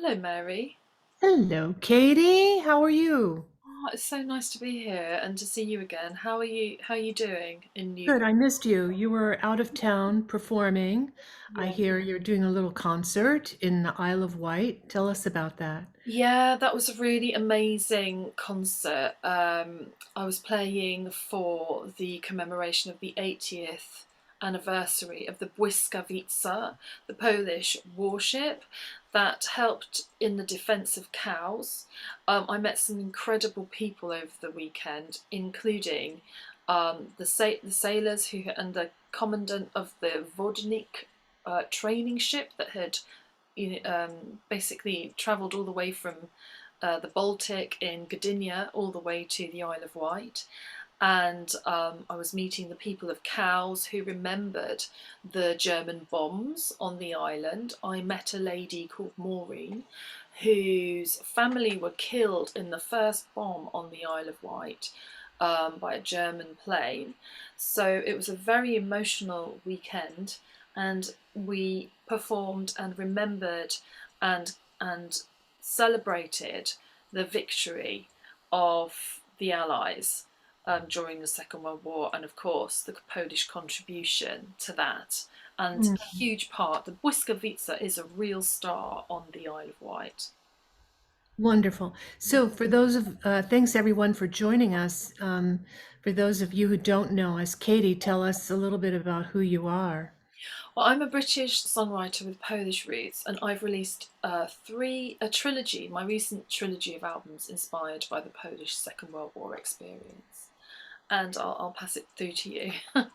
Hello, Mary. Hello, Katie. How are you? Oh, it's so nice to be here and to see you again. How are you? How are you doing in Good. Newport? I missed you. You were out of town performing. I Yeah. hear you're doing a little concert in the Isle of Wight. Tell us about that. Yeah, that was a really amazing concert. I was playing for the commemoration of the 80th anniversary of the Błyskawica, the Polish warship that helped in the defence of cows. I met some incredible people over the weekend, including the sailors who and the commandant of the Vodnik training ship that had basically travelled all the way from the Baltic in Gdynia all the way to the Isle of Wight. And I was meeting the people of Cowes who remembered the German bombs on the island. I met a lady called Maureen whose family were killed in the first bomb on the Isle of Wight by a German plane. So it was a very emotional weekend, and we performed and remembered and celebrated the victory of the Allies during the Second World War, and of course the Polish contribution to that. And Mm, a huge part, the Błyskawica is a real star on the Isle of Wight. wonderful. So, thanks everyone for joining us. For those of you who don't know us, Katie, tell us a little bit about who you are. Well, I'm a British songwriter with Polish roots, and I've released a trilogy, my recent trilogy of albums inspired by the Polish Second World War experience. And I'll pass it through to you.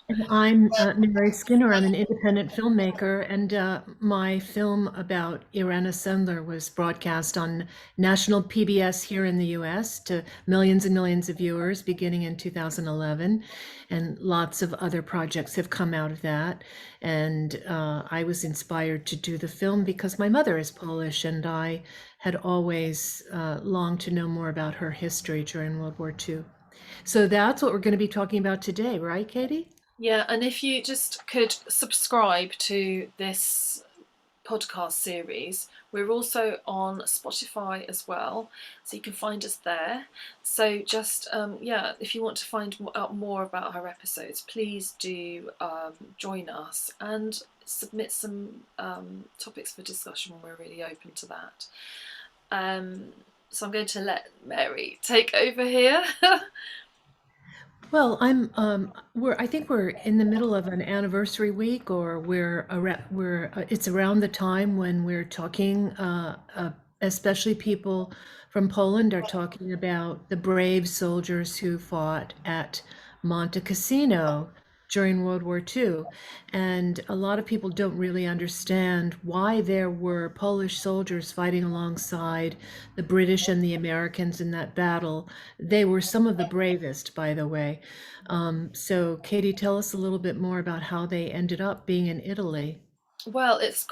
And I'm Mary Skinner. I'm an independent filmmaker, and my film about Irena Sendler was broadcast on national PBS here in the US to millions and millions of viewers beginning in 2011. And lots of other projects have come out of that. And I was inspired to do the film because my mother is Polish, and I had always longed to know more about her history during World War II. So that's what we're going to be talking about today, right, Katie? Yeah, and if you just could subscribe to this podcast series, we're also on Spotify as well, so you can find us there. So just yeah, if you want to find out more about our episodes, please do join us and submit some topics for discussion. We're really open to that. Um, so I'm going to let Mary take over here. Well, I think we're in the middle of an anniversary week, or it's around the time when we're talking, especially people from Poland are talking about the brave soldiers who fought at Monte Cassino during World War II. And a lot of people don't really understand why there were Polish soldiers fighting alongside the British and the Americans in that battle. They were some of the bravest, by the way. So, Katie, tell us a little bit more about how they ended up being in Italy. Well, it's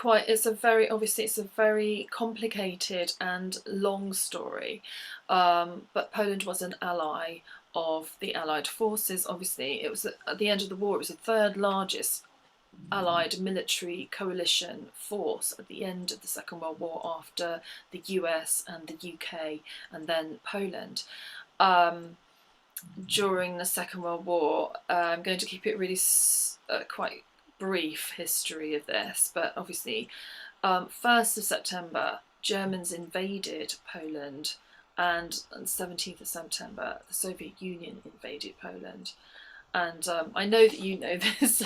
a very complicated and long story. But Poland was an ally of the Allied forces. Obviously, it was at the end of the war, it was the third largest Allied military coalition force at the end of the Second World War after the US and the UK and then Poland. Um, During the Second World War. I'm going to keep it really quite brief history of this, but obviously, 1st of September, Germans invaded Poland, and on 17th of September, the Soviet Union invaded Poland. And I know that you know this,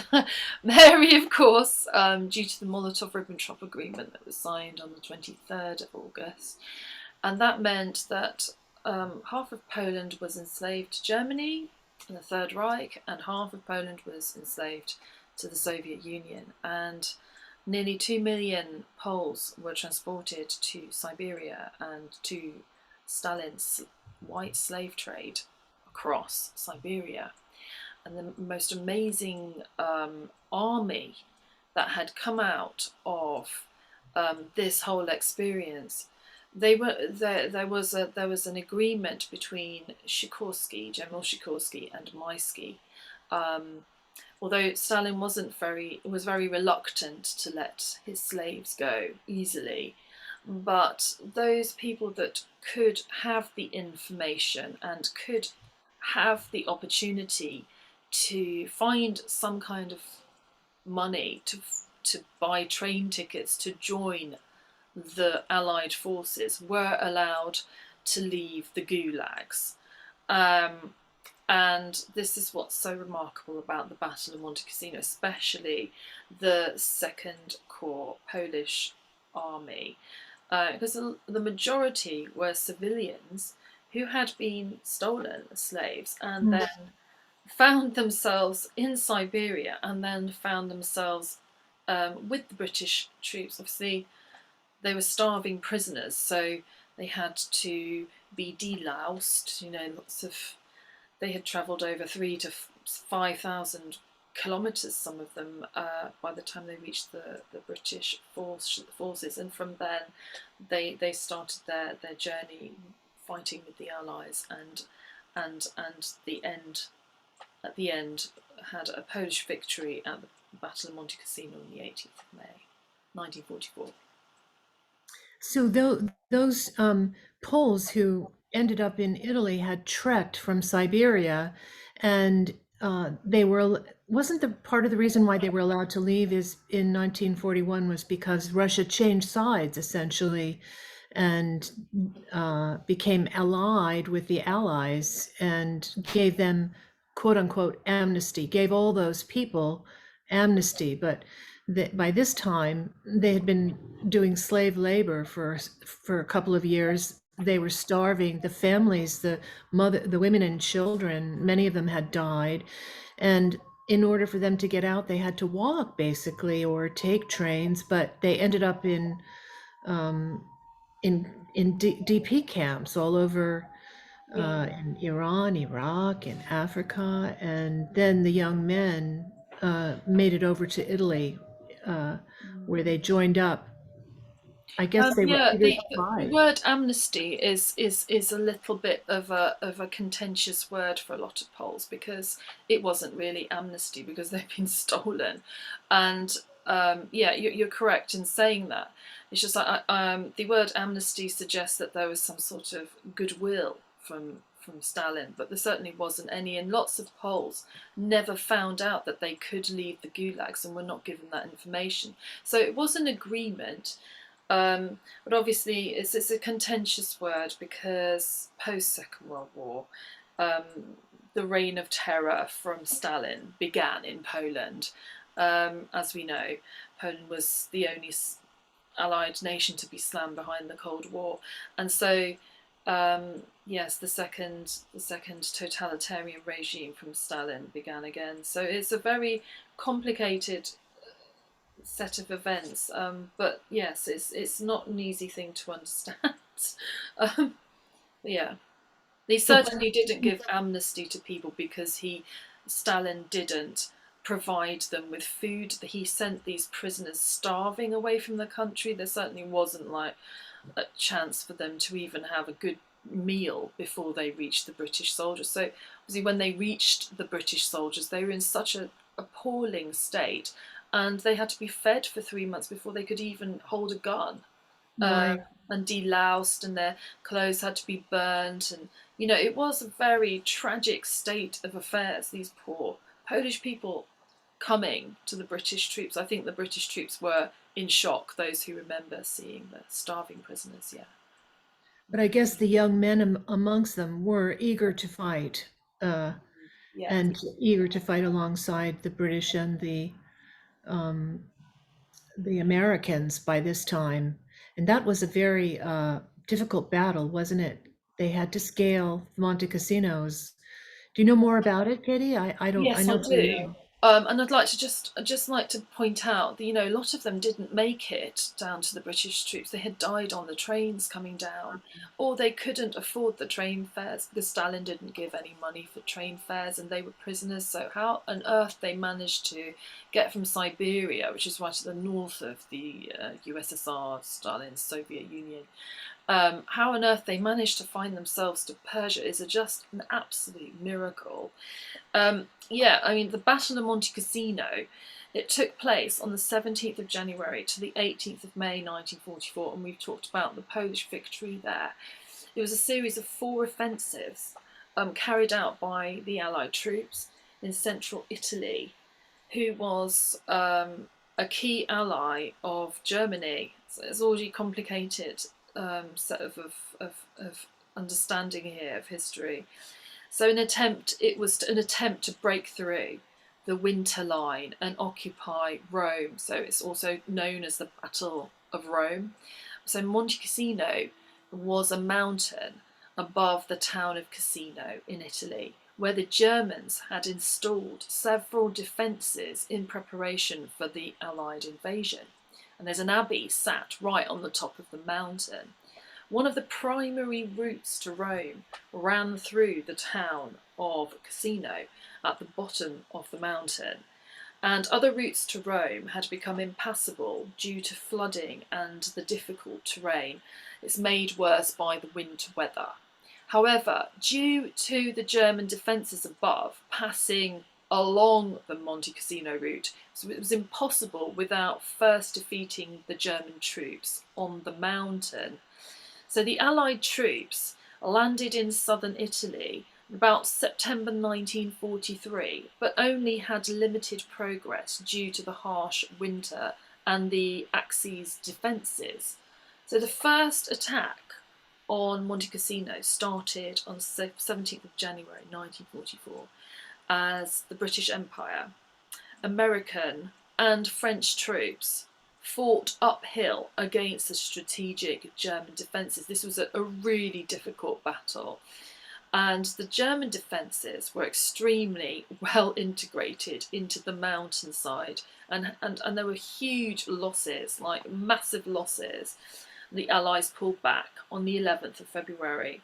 Mary, of course, due to the Molotov-Ribbentrop Agreement that was signed on the 23rd of August. And that meant that half of Poland was enslaved to Germany in the Third Reich, and half of Poland was enslaved to the Soviet Union. And nearly 2 million Poles were transported to Siberia and to Stalin's white slave trade across Siberia. And the most amazing army that had come out of this whole experience, there was an agreement between General Sikorski and Maisky. Um, Although Stalin was very reluctant to let his slaves go easily, but those people that could have the information and could have the opportunity to find some kind of money to buy train tickets to join the Allied forces were allowed to leave the gulags. Um, and this is what's so remarkable about the Battle of Monte Cassino, especially the Second Corps Polish army, because the majority were civilians who had been stolen as slaves and Mm. then found themselves in Siberia and then found themselves with the British troops. Obviously, they were starving prisoners, so they had to be deloused. Lots of they had travelled over 3 to 5,000 kilometres, some of them, by the time they reached the British forces, and from then they started their journey fighting with the Allies, and the end at the end had a Polish victory at the Battle of Monte Cassino on the 18th of May, 1944. So those Poles who ended up in Italy had trekked from Siberia, and they were wasn't the part of the reason why they were allowed to leave is in 1941 was because Russia changed sides essentially, and became allied with the Allies and gave them quote unquote amnesty, gave all those people amnesty, but by this time they had been doing slave labor for a couple of years. They were starving. The families, the women and children, many of them had died, and in order for them to get out, they had to walk basically or take trains. But they ended up um, in DP camps all over Yeah. in Iran, Iraq, and Africa, and then the young men made it over to Italy, uh, where they joined up. I guess they were Yeah, eager to the fight. word amnesty is a little bit of a contentious word for a lot of Poles because it wasn't really amnesty because they've been stolen, and yeah, you're correct in saying that. It's just like the word amnesty suggests that there was some sort of goodwill from Stalin, but there certainly wasn't any, and lots of Poles never found out that they could leave the gulags and were not given that information. So it was an agreement, but obviously, it's a contentious word because post Second World War, um, the reign of terror from Stalin began in Poland. As we know, Poland was the only Allied nation to be slammed behind the Cold War, and so yes, the second totalitarian regime from Stalin began again. So it's a very complicated set of events. But yes, it's not an easy thing to understand. um, yeah, he So, certainly didn't give amnesty to people because Stalin didn't provide them with food. He sent these prisoners starving away from the country. There certainly wasn't like a chance for them to even have a good meal before they reached the British soldiers. So obviously when they reached the British soldiers, they were in such an appalling state, and they had to be fed for 3 months before they could even hold a gun, uh, right. and deloused, and their clothes had to be burnt, and it was a very tragic state of affairs. These poor Polish people coming to the British troops. I think the British troops were in shock. Those who remember seeing the starving prisoners, yeah. But I guess the young men amongst them were eager to fight, uh, Yeah. and eager to fight alongside the British and um, the Americans by this time. And that was a very difficult battle, wasn't it? They had to scale Monte Cassinos. Do you know more about it, Katie? I don't. I Yes, I know very do. little. And I'd like to just like to point out that a lot of them didn't make it down to the British troops. They had died on the trains coming down, or they couldn't afford the train fares because Stalin didn't give any money for train fares, and they were prisoners. So how on earth they managed to get from Siberia, which is right at the north of the USSR, Stalin's Soviet Union, how on earth they managed to find themselves to Persia is just an absolute miracle. Yeah, I mean, the Battle of Monte Cassino, It took place on the 17th of January to the 18th of May 1944, and we've talked about the Polish victory there. It was a series of 4 offensives carried out by the Allied troops in central Italy, who was a key ally of Germany. So it's already complicated set of understanding here of history. So it was an attempt to break through the winter line and occupy Rome. So it's also known as the Battle of Rome. So Monte Cassino was a mountain above the town of Cassino in Italy, where the Germans had installed several defences in preparation for the Allied invasion. And there's an abbey sat right on the top of the mountain. One of the primary routes to Rome ran through the town of Cassino at the bottom of the mountain, and other routes to Rome had become impassable due to flooding and the difficult terrain. It's made worse by the winter weather. However, due to the German defences above passing along the Monte Cassino route, so it was impossible without first defeating the German troops on the mountain. So the Allied troops landed in southern Italy about September 1943, but only had limited progress due to the harsh winter and the Axis defences. So the first attack on Monte Cassino started on 17th of January 1944 as the British Empire, American and French troops fought uphill against the strategic German defences. This was a really difficult battle, and the German defences were extremely well integrated into the mountainside, and there were huge losses, like massive losses. The Allies pulled back on the 11th of February.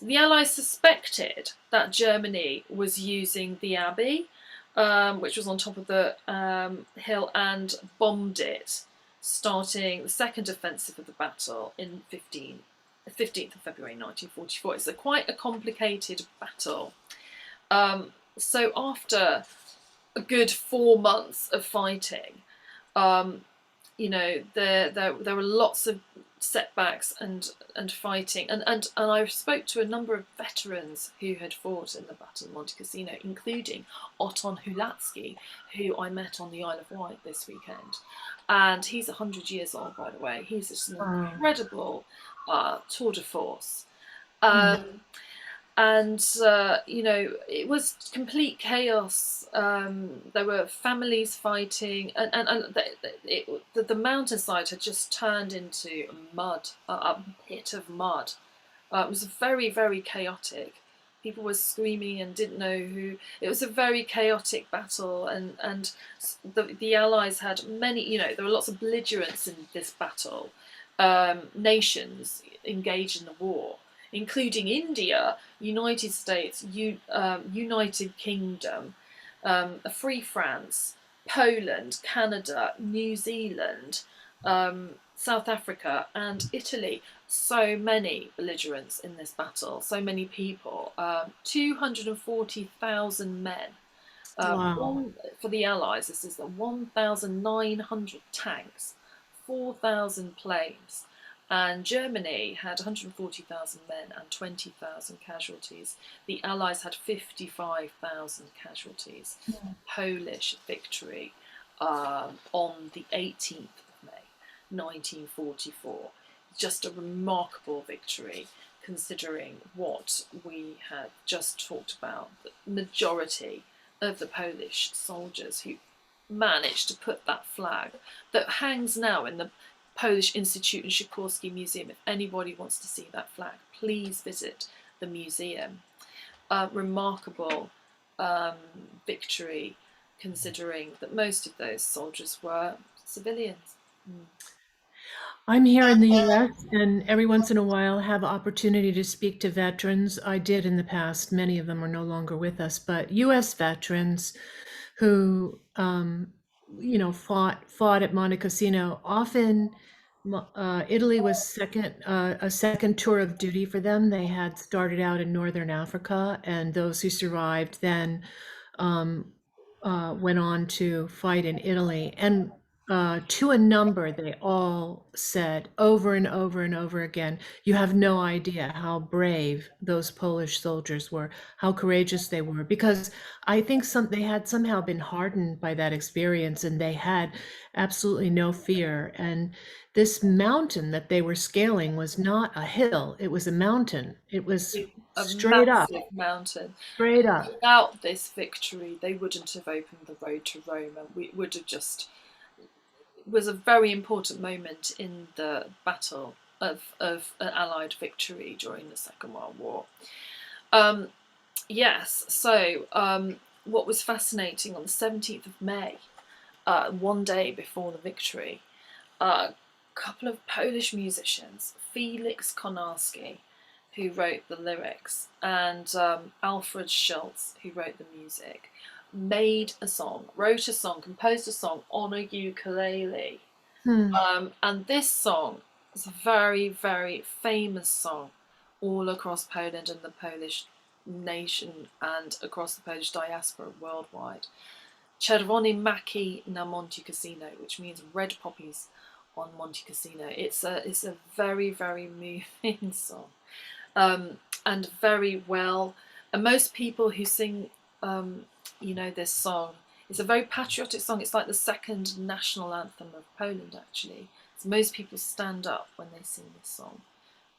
The Allies suspected that Germany was using the abbey, which was on top of the hill, and bombed it, starting the second offensive of the battle in 15th of February 1944. It's quite a complicated battle. So after a good 4 months of fighting, there were lots of setbacks and fighting, and I spoke to a number of veterans who had fought in the Battle of Monte Cassino, including Oton Hulatsky, who I met on the Isle of Wight this weekend, and he's 100 years old, by the way. He's just an incredible tour de force. And it was complete chaos. There were families fighting, and the mountainside had just turned into mud, a pit of mud. It was very, very chaotic. People were screaming and didn't know who. It was a very chaotic battle, and the Allies had many. There were lots of belligerents in this battle. Nations engaged in the war, including India, United States, United Kingdom, a Free France, Poland, Canada, New Zealand, South Africa, and Italy. So many belligerents in this battle, so many people. 240,000 men. For the Allies, this is the 1,900 tanks, 4,000 planes, and Germany had 140,000 men and 20,000 casualties. The Allies had 55,000 casualties. Polish victory on the 18th of May 1944. Just a remarkable victory, considering what we had just talked about. The majority of the Polish soldiers who managed to put that flag that hangs now in the Polish Institute and Sikorski Museum. If anybody wants to see that flag, please visit the museum. Remarkable victory, considering that most of those soldiers were civilians. I'm here in the US, and every once in a while have opportunity to speak to veterans. I did in the past. Many of them are no longer with us, but US veterans who fought at Monte Cassino. Often Italy was a second tour of duty for them. They had started out in Northern Africa, and those who survived then went on to fight in Italy. And to a number, they all said over and over and over again, you have no idea how brave those Polish soldiers were, how courageous they were, because I think they had somehow been hardened by that experience and they had absolutely no fear. And this mountain that they were scaling was not a hill, it was a mountain. It was A straight up, massive mountain. straight up. Without this victory, they wouldn't have opened the road to Rome, and we would have just. It was a very important moment in the battle of an Allied victory during the Second World War. Yes, so what was fascinating on the 17th of May, one day before the victory, a couple of Polish musicians, Feliks Konarski, who wrote the lyrics, and Alfred Schütz, who wrote the music, wrote a song, composed a song on a ukulele. And this song is a very, very famous song all across Poland and the Polish nation and across the Polish diaspora worldwide. Czerwone maki na Monte Cassino, which means red poppies on Monte Cassino. It's a very, very moving song, and very well. And most people who sing, this song, it's a very patriotic song. It's like the second national anthem of Poland, actually. So most people stand up when they sing this song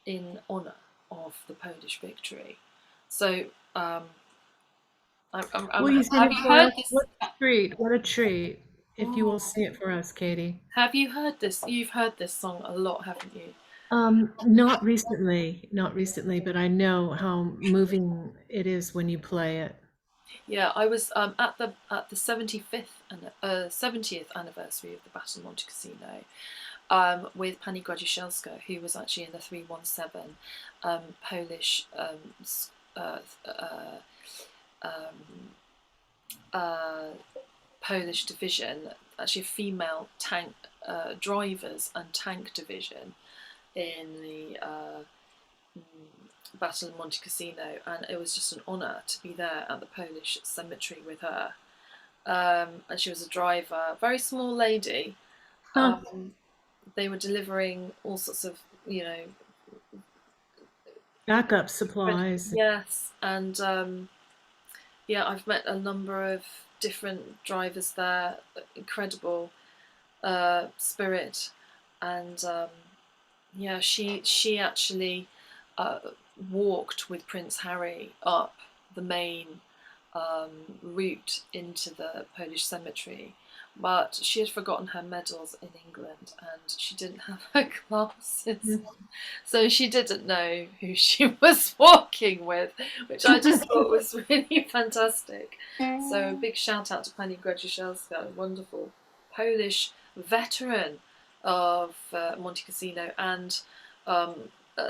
in honour of the Polish victory. So, Will you sing have it you for heard us? this? What a treat! What a treat! If you will sing it for us, Katie. Have you heard this? You've heard this song a lot, haven't you? Not recently, but I know how moving it is when you play it. Yeah, I was at the 75th and 70th anniversary of the Battle of Monte Cassino, with Pani Grodziszewska, who was actually in the 317 Polish Polish division, actually a female tank drivers and tank division in the Battle of Monte Cassino, and it was just an honour to be there at the Polish cemetery with her. And she was a driver, very small lady. They were delivering all sorts of, Backup supplies. yes, and I've met a number of different drivers there. Incredible spirit, and she actually walked with Prince Harry up the main route into the Polish cemetery, but she had forgotten her medals in England and she didn't have her glasses, so she didn't know who she was walking with, which I just thought was really fantastic. So a big shout out to Pani Grodziszewska, a wonderful Polish veteran of Monte Cassino and a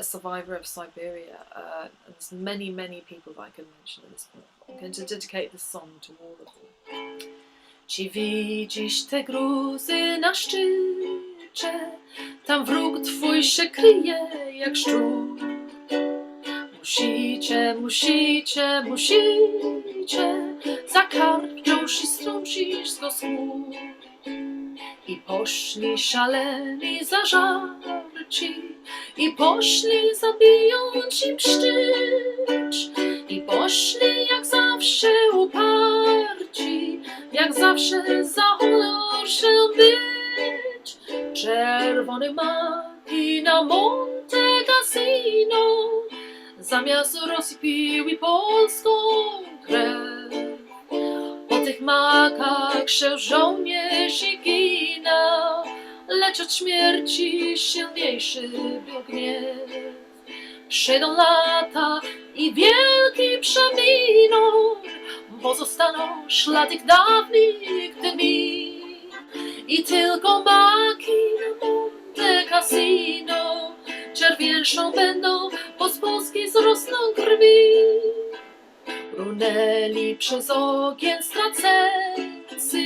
survivor of Siberia. And there's many, many people that I can mention at this point. I'm going to dedicate this song to all of you. Czy widzisz te gruzy na szczycie? Tam wróg twój się kryje jak szczur. Musicie, musicie, musicie za kark wciąż i strącisz z go skór. I poszli szaleni zażarci, i poszli zabijać i mszczyć, i poszli jak zawsze uparci, jak zawsze za honor się być. Czerwone maki na Monte Cassino, zamiast Rosji piły polską krew. Po tych makach się żołnierz i gina, lecz od śmierci silniejszy był gniew. Przejdą lata i wielki przeminą, pozostaną ślady dawnych dni. I tylko maki na Monte Cassino czerwieńszą będą, bo z Polski wzrosną krwi. Runęli przez ogień straceńcy,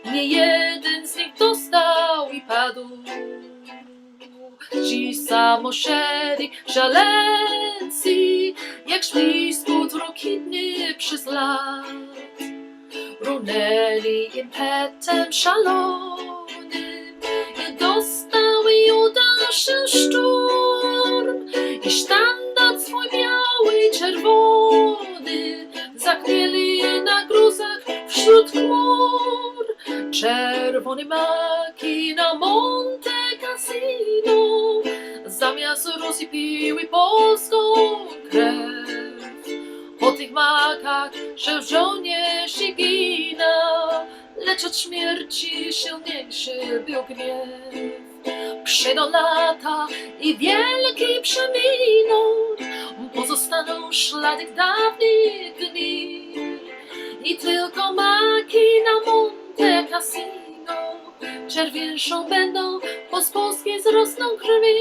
nie jeden z nich dostał i padł. Ci samoszeri szaleńcy, jak szli spód rokitny przez lat. runęli impetem szalonym i dostały Judaszy szturm i sztandar swój biały, czerwony zaknieli na gruzach wśród chmur. Czerwone maki na Monte Cassino zamiast Rosji piły polską krew. Po tych makach szef żołnierzy gina, lecz od śmierci silniejszy był gniew. Przejdą lata i wielki przeminą, pozostaną ślady dawnych dni i tylko maki na Monte Cassino czerwieńszą będą, po z polskiej wzrosną krwi.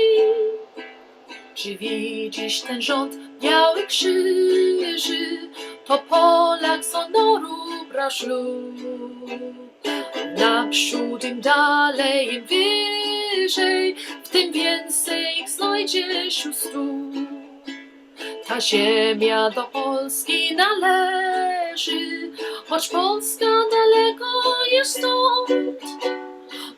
Czy widzisz ten rząd białych krzyży? To Polak z honoru brał ślub. Naprzód im dalej, im wyżej, w tym więcej ich znajdziesz u stóp. Ta ziemia do Polski należy, choć Polska daleko jest stąd,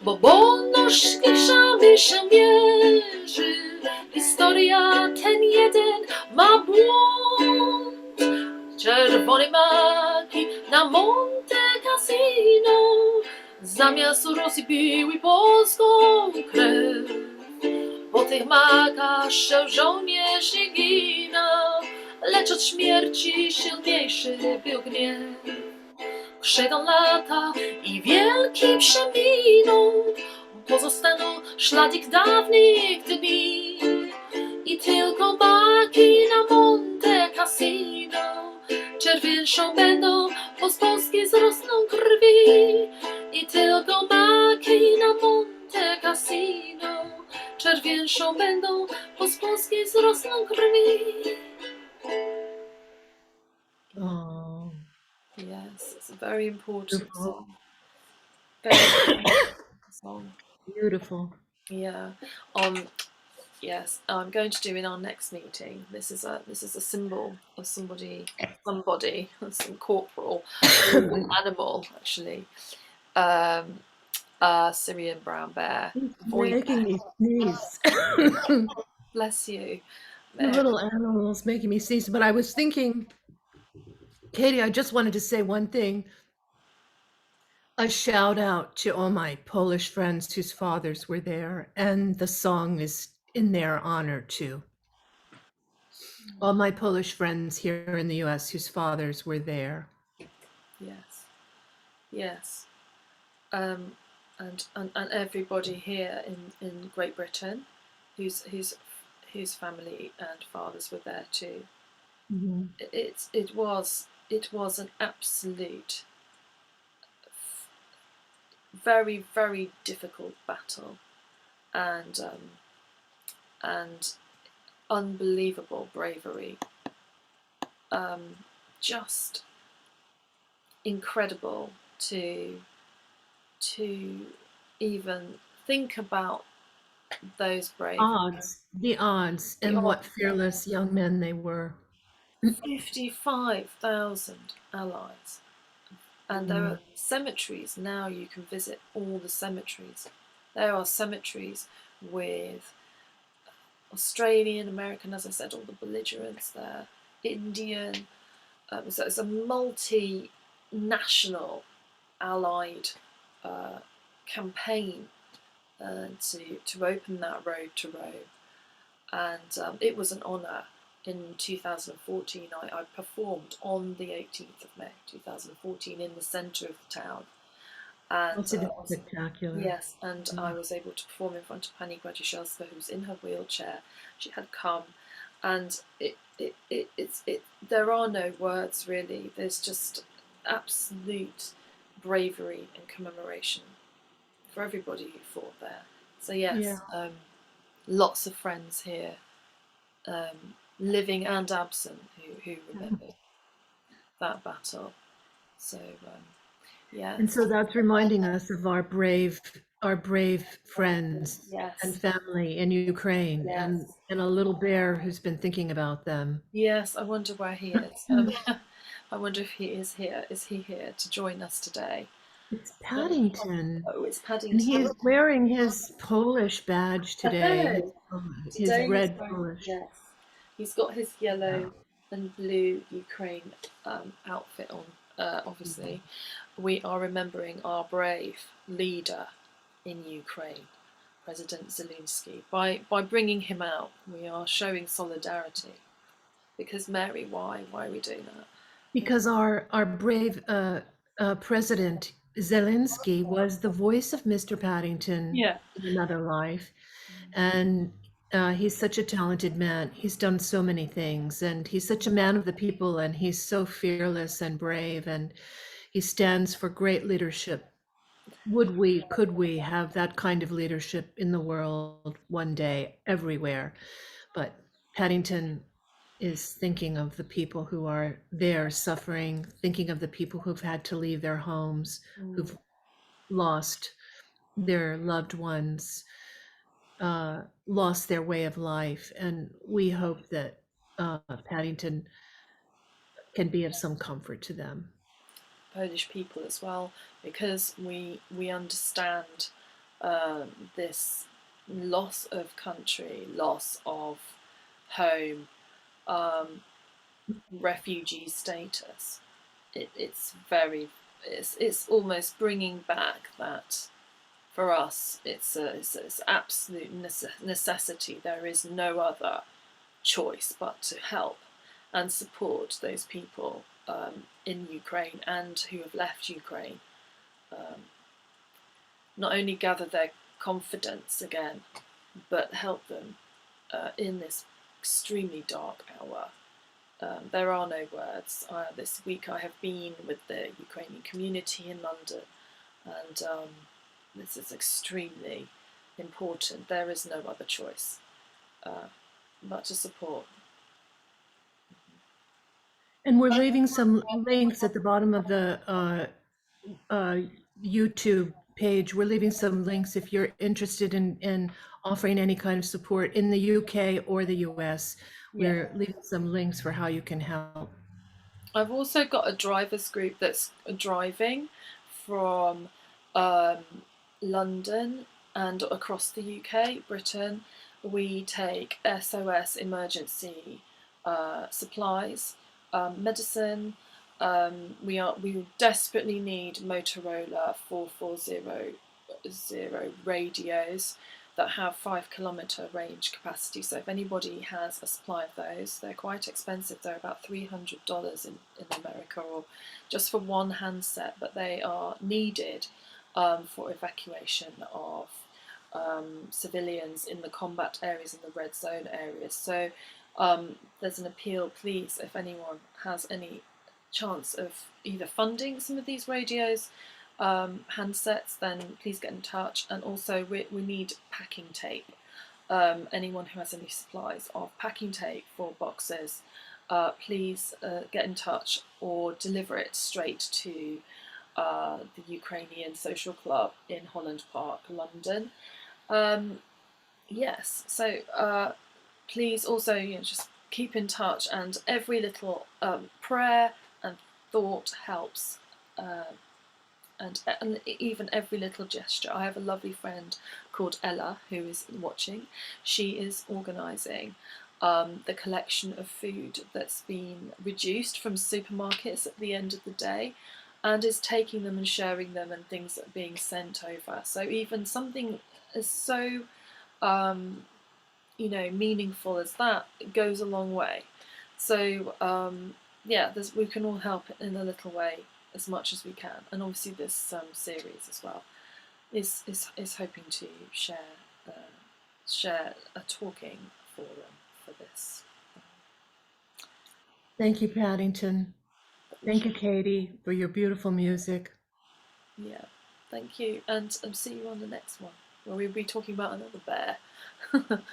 bo wolność grzamy się mierzy. Historia ten jeden ma błąd. Czerwone maki na Monte Cassino zamiast Rosji piły polską krew. Po tych makach szef żołnierzy gina, lecz od śmierci silniejszy był gniew. Przejdą lata i wielki przeminą, pozostaną ślady dawnych dni i tylko maki na Monte Cassino czerwieńszą będą, po z polskiej wzrosną krwi i tylko maki na Monte Cassino czerwieńszą będą, po z polskiej wzrosną krwi. Oh, Yes, it's a very important beautiful. song. Very important song. Beautiful. Yeah. Yes, I'm going to do in our next meeting. This is a symbol of somebody, some corporal, an animal actually. A Syrian brown bear. Making me sneeze. Bless you. The little animals making me sneeze. But I was thinking, Katie, I just wanted to say one thing. A shout out to all my Polish friends whose fathers were there, and the song is in their honor too. All my Polish friends here in the US whose fathers were there. Yes. Yes. And everybody here in Great Britain whose family and fathers were there too. Mm-hmm. It was an absolute very, very difficult battle, and unbelievable bravery, just incredible to even think about those brave The odds, and what fearless young men they were. 55,000 allies. And there are cemeteries now. You can visit all the cemeteries. There are cemeteries with Australian, American, as I said, all the belligerents there, Indian. So it's a multinational allied campaign to open that road to Rome. And it was an honour. In 2014, I performed on the 18th of May 2014 in the centre of the town. And It's spectacular. Yes, and I was able to perform in front of Pani Gładziszewska, who's in her wheelchair. She had come, and there are no words really. There's just absolute bravery and commemoration for everybody who fought there. So yes, lots of friends here, living and absent, who remember that battle. So yeah. And so that's reminding us of our brave friends and family in Ukraine, and a little bear who's been thinking about them. Yes, I wonder where he is. I wonder if he is here. Is he here to join us today? It's No. Paddington, Oh, it's and Paddington. he's wearing his Polish badge today, his Today he's red wearing, Polish. yes, he's got his yellow and blue Ukraine outfit on. Obviously, we are remembering our brave leader in Ukraine, President Zelensky. By bringing him out, we are showing solidarity. Because Mary, why are we doing that? Because our brave President Zelensky was the voice of Mr. Paddington Yeah. in another life, and he's such a talented man. He's done so many things, and he's such a man of the people, and he's so fearless and brave, and he stands for great leadership. Could we have that kind of leadership in the world one day, everywhere? But Paddington is thinking of the people who are there suffering, thinking of the people who've had to leave their homes, who've lost their loved ones, lost their way of life. And we hope that Paddington can be of some comfort to them. Polish people as well, because we understand this loss of country, loss of home, um, refugee status. It's almost bringing back that for us. It's absolute necessity. There is no other choice but to help and support those people in Ukraine and who have left Ukraine. Um, Not only gather their confidence again, but help them in this extremely dark hour. There are no words. This week I have been with the Ukrainian community in London, and this is extremely important. There is no other choice but to support. And we're leaving some links at the bottom of the YouTube page. We're leaving some links if you're interested in offering any kind of support in the UK or the US. Yeah. We're leaving some links for how you can help. I've also got a drivers group that's driving from um, London and across the UK, Britain. We take SOS emergency supplies, medicine. We desperately need Motorola 4400 radios that have 5 kilometre range capacity. So if anybody has a supply of those, they're quite expensive. They're about $300 in America, or just for one handset, but they are needed for evacuation of civilians in the combat areas, in the red zone areas. So there's an appeal, please, if anyone has any chance of either funding some of these radios, handsets, then please get in touch. And also we need packing tape. Anyone who has any supplies of packing tape for boxes, please get in touch or deliver it straight to the Ukrainian Social Club in Holland Park, London. Yes, so please also just keep in touch, and every little prayer and thought helps. And even every little gesture. I have a lovely friend called Ella who is watching. She is organising the collection of food that's been reduced from supermarkets at the end of the day, and is taking them and sharing them, and things that are being sent over. So even something as so meaningful as that goes a long way. So yeah, we can all help in a little way as much as we can. And obviously this series as well is hoping to share a talking forum for this. Thank you, Paddington. Thank you, Katie, for your beautiful music. Yeah, thank you, and see you on the next one, where we'll be talking about another bear.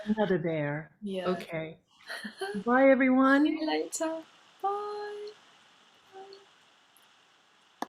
Another bear. Yeah. Okay. Bye, everyone. See you later. Bye.